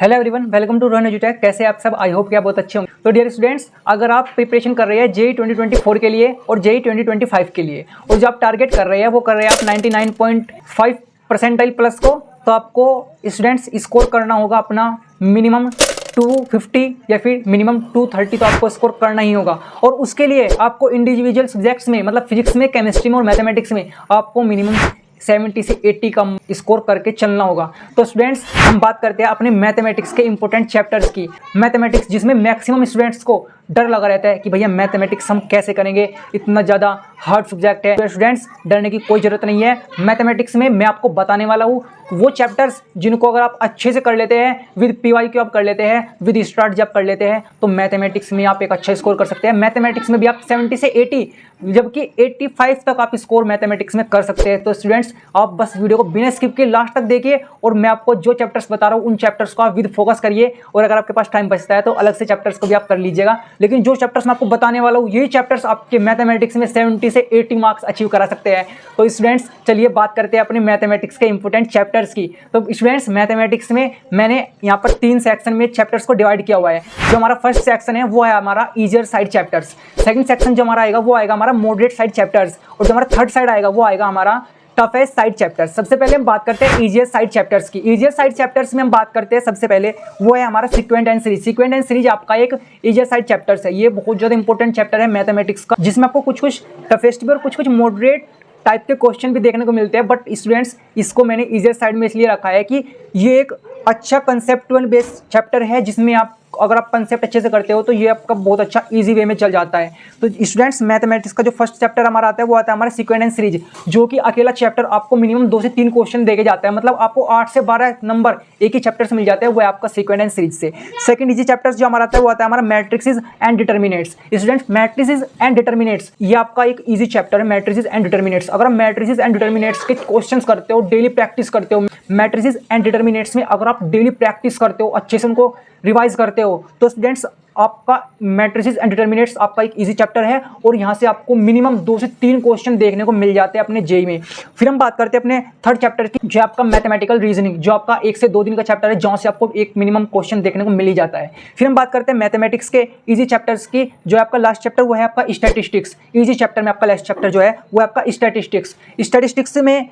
Hello everyone, welcome to Rohan एजुटेक। कैसे आप सब? आई होप कि आप बहुत अच्छे होंगे। तो डियर स्टूडेंट्स, अगर आप प्रिपरेशन कर रहे हैं जेईई 2024 के लिए और जेईई 2025 के लिए और जो आप टारगेट कर रहे हैं वो कर रहे हैं आप 99.5 परसेंटाइल प्लस को, तो आपको स्टूडेंट्स स्कोर करना होगा अपना मिनिमम 250 या फिर मिनिमम 230 तो आपको स्कोर करना ही होगा। और उसके लिए आपको इंडिविजुअल सब्जेक्ट्स में मतलब फिजिक्स में, केमिस्ट्री में और मैथमेटिक्स में आपको मिनिमम 70 से 80 का स्कोर करके चलना होगा। तो स्टूडेंट्स, हम बात करते हैं अपने मैथमेटिक्स के इंपॉर्टेंट चैप्टर्स की। मैथमेटिक्स जिसमें मैक्सिमम स्टूडेंट्स को डर लगा रहता है कि भैया मैथमेटिक्स हम कैसे करेंगे, इतना ज़्यादा हार्ड सब्जेक्ट है। तो स्टूडेंट्स, डरने की कोई ज़रूरत नहीं है। मैथमेटिक्स में मैं आपको बताने वाला हूँ वो चैप्टर्स जिनको अगर आप अच्छे से कर लेते हैं, विद PYQ आप कर लेते हैं, विद स्ट्रैटेजी आप कर लेते हैं, तो मैथमेटिक्स में आप एक अच्छा स्कोर कर सकते हैं। मैथमेटिक्स में भी आप 70 से 80 जबकि 85 तक आप स्कोर मैथमेटिक्स में कर सकते हैं। तो स्टूडेंट्स, आप बस वीडियो को बिना स्किप के लास्ट तक देखिए और मैं आपको जो चैप्टर्स बता रहा हूँ उन चैप्टर्स को आप विद फोकस करिए। और अगर आपके पास टाइम बचता है तो अलग से चैप्टर्स को भी आप कर लीजिएगा। लेकिन जो चैप्टर्स मैं आपको बताने वाला हूँ यही चैप्टर्स आपके मैथमेटिक्स में 70 से 80 मार्क्स अचीव करा सकते हैं। तो स्टूडेंट्स, चलिए बात करते हैं अपने मैथमेटिक्स के इंपॉर्टेंट चैप्टर्स की। तो स्टूडेंट्स, मैथमेटिक्स में मैंने यहाँ पर 3 सेक्शन में चैप्टर्स को डिवाइड किया हुआ है। जो हमारा फर्स्ट सेक्शन है वो है हमारा easier side chapters. Second section जो हमारा आएगा वो आएगा हमारा मॉडरेट साइड चैप्टर्स, और जो हमारा थर्ड साइड आएगा वो आएगा हमारा टफेस्ट साइड चैप्टर्स। सबसे पहले हम बात करते हैं ईजियर साइड चैप्टर्स की। ईजियर साइड चैप्टर्स में हम बात करते हैं सबसे पहले वो है हमारा sequence and series. Sequence and series आपका एक ईजियर साइड चैप्टर्स है। ये बहुत ज्यादा इंपॉर्टेंट चैप्टर है मैथमेटिक्स का, जिसमें आपको कुछ कुछ टफेस्ट भी और कुछ कुछ मॉडरेट टाइप के क्वेश्चन भी देखने को मिलते हैं। बट स्टूडेंट्स, इसको मैंने ईजियर साइड में इसलिए रखा है कि ये एक अच्छा कंसेप्चुअल बेस्ड चैप्टर है, जिसमें आप अगर आप कंसेप्ट अच्छे से करते हो तो ये आपका बहुत अच्छा इजी वे में चल जाता है। तो स्टूडेंट्स, मैथमेटिक्स का जो फर्स्ट चैप्टर हमारा आता है वो आता है हमारा सीक्वेंट एंड सीरीज, जो कि अकेला चैप्टर आपको मिनिमम 2 से 3 क्वेश्चन देके जाता है। मतलब आपको 8 से 12 नंबर एक ही चैप्टर से मिल जाते हैं, वो है आपका सीक्वेंट एंड सीरीज से। सेकंड इजी चैप्टर्स जो हमारा आता है वो आता है हमारा matrices and determinants. Students, matrices and determinants ये आपका एक इजी चैप्टर है, मैट्रिसेस एंड डिटर्मिनेंट्स। अगर आप मैट्रिसेस एंड डिटर्मिनेंट्स के क्वेश्चन करते हो, डेली प्रैक्टिस करते हो मैट्रिसेस एंड डिटर्मिनेंट्स में, अगर आप डेली प्रैक्टिस करते हो, अच्छे से उनको रिवाइज करते हो, तो स्टूडेंट्स आपका मैट्रिसेस एंड डिटर्मिनेंट्स आपका एक इजी चैप्टर है और यहाँ से आपको मिनिमम 2 से 3 क्वेश्चन देखने को मिल जाते हैं अपने जेईई में। फिर हम बात करते हैं अपने थर्ड चैप्टर की, जो आपका मैथमेटिकल रीजनिंग, जो आपका 1 से 2 दिन का चैप्टर है, जहाँ से आपको एक मिनिमम क्वेश्चन देखने को मिल ही जाता है। फिर हम बात करते हैं मैथमेटिक्स के इजी चैप्टर्स की, जो आपका लास्ट चैप्टर वो है आपका स्टैटिस्टिक्स। इजी चैप्टर में आपका लास्ट चैप्टर जो है वो आपका स्टैटिस्टिक्स। स्टैटिस्टिक्स में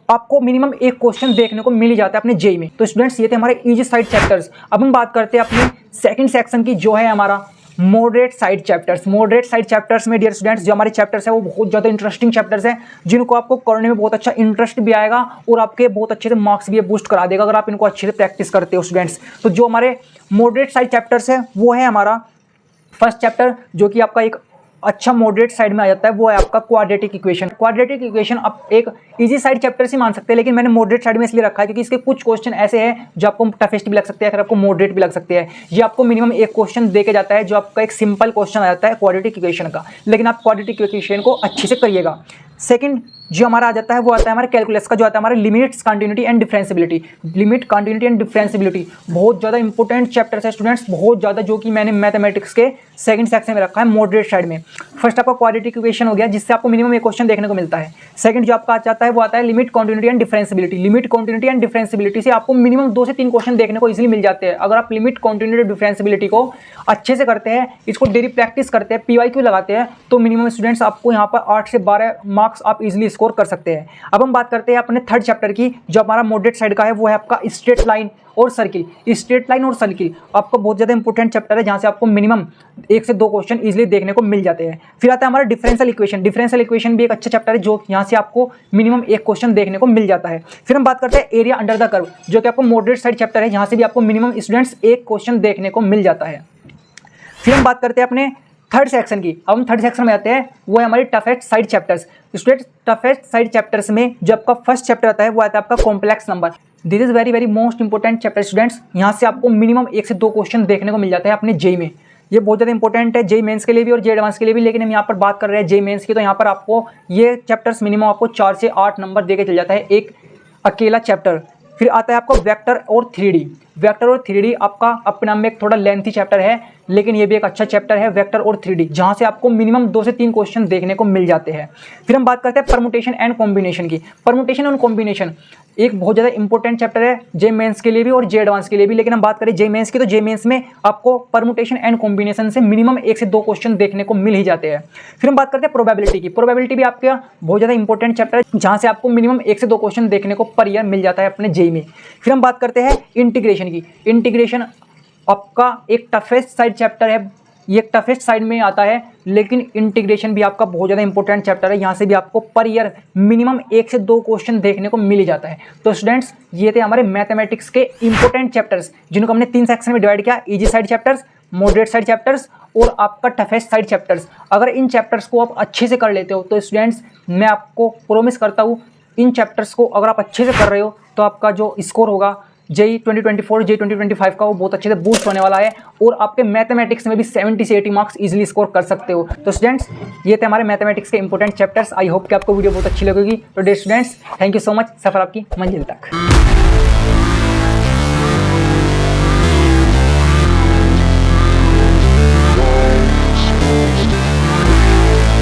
आपको मिनिमम एक क्वेश्चन देखने को मिल ही जाता है अपने जेईई में। तो स्टूडेंट्स, ये थे हमारे इजी साइड चैप्टर्स। अब हम बात करते हैं अपने सेकंड सेक्शन की, जो है हमारा moderate side chapters. Moderate side chapters में डियर स्टूडेंट्स, जो हमारे चैप्टर्स है वो बहुत ज़्यादा इंटरेस्टिंग चैप्टर्स हैं, जिनको आपको करने में बहुत अच्छा इंटरेस्ट भी आएगा और आपके बहुत अच्छे से मार्क्स भी बूस्ट करा देगा अगर आप इनको अच्छे से प्रैक्टिस करते हो स्टूडेंट्स। तो जो हमारे मॉडरेट साइड चैप्टर्स है वो है हमारा फर्स्ट चैप्टर, जो कि आपका एक अच्छा मॉडरेट साइड में आ जाता है, वो है आपका क्वाड्रेटिक इक्वेशन। क्वाड्रेटिक इक्वेशन आप एक इजी साइड चैप्टर से मान सकते हैं, लेकिन मैंने मॉडरेट साइड में इसलिए रखा है क्योंकि इसके कुछ क्वेश्चन ऐसे हैं जो आपको टफेस्ट भी लग सकते हैं, अगर आपको मॉडरेट भी लग सकते हैं। ये आपको मिनिमम एक क्वेश्चन देके जाता है, जो आपका एक सिंपल क्वेश्चन आ जाता है क्वाड्रेटिक इक्वेशन का, लेकिन आप क्वाड्रेटिक इक्वेशन को अच्छे से करिएगा। सेकंड जो हमारा आ जाता है वो आता है हमारा कैलकुलस का, जो आता है हमारा limits, continuity and differentiability. Limit, continuity and differentiability बहुत ज़्यादा इंपॉर्टेंट चैप्टर है स्टूडेंट्स, बहुत ज़्यादा, जो कि मैंने मैथमेटिक्स के सेकंड सेक्शन में रखा है मॉडरेट साइड में। फर्स्ट आपका क्वाड्रेटिक इक्वेशन हो गया, जिससे आपको मिनिमम एक क्वेश्चन देखने को मिलता है। सेकंड जो आपका आ जाता है वो आता है limit, continuity and differentiability. Limit, continuity and differentiability से आपको मिनिमम 2 से 3 क्वेश्चन देखने को इजीली मिल जाते हैं अगर आप लिमिट, कंटिन्यूटी, डिफरेंशियबिलिटी को अच्छे से करते हैं, इसको डेली प्रैक्टिस करते हैं, PYQ लगाते हैं, तो मिनिमम स्टूडेंट्स आपको यहाँ पर 8 से 12 मार्क्स आप इजीली स्कोर कर सकते हैं। अब हम बात करते हैं अपने थर्ड चैप्टर की, जो हमारा मॉडरेट साइड का है, वो है आपका स्ट्रेट लाइन और सर्किल। स्ट्रेट लाइन और सर्किल आपका बहुत ज़्यादा इंपॉर्टेंट चैप्टर है, जहाँ से आपको मिनिमम 1 से 2 क्वेश्चन इजीली देखने को मिल जाते हैं। फिर आता है हमारा डिफरेंशियल इक्वेशन। डिफरेंशियल इक्वेशन भी एक अच्छा चैप्टर है, जो यहाँ से आपको मिनिमम एक क्वेश्चन देखने को मिल जाता है। फिर हम बात करते हैं एरिया अंडर द कर्व, जो कि आपको मॉडरेट साइड चैप्टर है, यहाँ से भी आपको मिनिमम स्टूडेंट्स एक क्वेश्चन देखने को मिल जाता है। फिर हम बात करते हैं अपने थर्ड सेक्शन की। अब हम थर्ड सेक्शन में आते हैं, वो है हमारी toughest side chapters. Students, toughest side chapters में जो आपका फर्स्ट चैप्टर आता है वो आता है आपका complex number. This is very very most important chapter students. यहाँ से आपको मिनिमम 1 से 2 क्वेश्चन देखने को मिल जाता है अपने जेईई में। ये बहुत ज़्यादा इंपॉर्टेंट है जेईई मेंस के लिए भी और जेईई एडवांस के लिए भी, लेकिन हम यहाँ पर बात कर रहे हैं जेईई मेंस की, तो यहाँ पर आपको ये चैप्टर्स मिनिमम आपको 4 से 8 नंबर देके चल जाता है एक अकेला चैप्टर। फिर आता है आपका वेक्टर और 3D। वेक्टर और 3D आपका अपने नाम में एक थोड़ा लेंथी चैप्टर है, लेकिन ये भी एक अच्छा चैप्टर है, वेक्टर और 3D, जहाँ से आपको मिनिमम 2 से 3 क्वेश्चन देखने को मिल जाते हैं। फिर हम बात करते हैं परमुटेशन एंड कॉम्बिनेशन की। परमुटेशन एंड कॉम्बिनेशन एक बहुत ज़्यादा इंपॉर्टेंट चैप्टर है जे मेंस के लिए भी और जे एडवांस के लिए भी। लेकिन हम बात करें जे मेंस की, तो जे मेंस में आपको परमुटेशन एंड कॉम्बिनेशन से मिनिमम 1 से 2 क्वेश्चन देखने को मिल ही जाते हैं। फिर हम बात करते हैं प्रोबेबिलिटी की। प्रोबेबिलिटी भी आपका बहुत ज़्यादा इंपॉर्टेंट चैप्टर है, जहाँ से आपको मिनिमम 1 से 2 क्वेश्चन देखने को पर ईयर मिल जाता है अपने जेई में। फिर हम बात करते हैं इंटीग्रेशन की। इंटीग्रेशन आपका एक टफेस्ट साइड चैप्टर है, ये टफेस्ट साइड में आता है, लेकिन इंटीग्रेशन भी आपका बहुत ज़्यादा इंपॉर्टेंट चैप्टर है। यहाँ से भी आपको पर ईयर मिनिमम 1 से 2 क्वेश्चन देखने को मिल ही जाता है। तो स्टूडेंट्स, ये थे हमारे मैथमेटिक्स के इंपॉर्टेंट चैप्टर्स, जिनको हमने 3 सेक्शन में डिवाइड किया, easy side chapters, moderate side chapters और आपका टफेस्ट साइड चैप्टर्स। अगर इन चैप्टर्स को आप अच्छे से कर लेते हो तो स्टूडेंट्स, मैं आपको प्रोमिस करता हूँ, इन चैप्टर्स को अगर आप अच्छे से कर रहे हो तो आपका जो स्कोर होगा जेई 2024 जेई 2025 का, वो बहुत अच्छे से बूस्ट होने वाला है और आपके मैथमेटिक्स में भी 70 से 80 मार्क्स इजीली स्कोर कर सकते हो। तो स्टूडेंट्स, ये थे हमारे मैथमेटिक्स के इंपॉर्टेंट चैप्टर्स। आई होप कि आपको वीडियो बहुत अच्छी लगेगी। तो dear students, thank you so much. सफर आपकी मंजिल तक।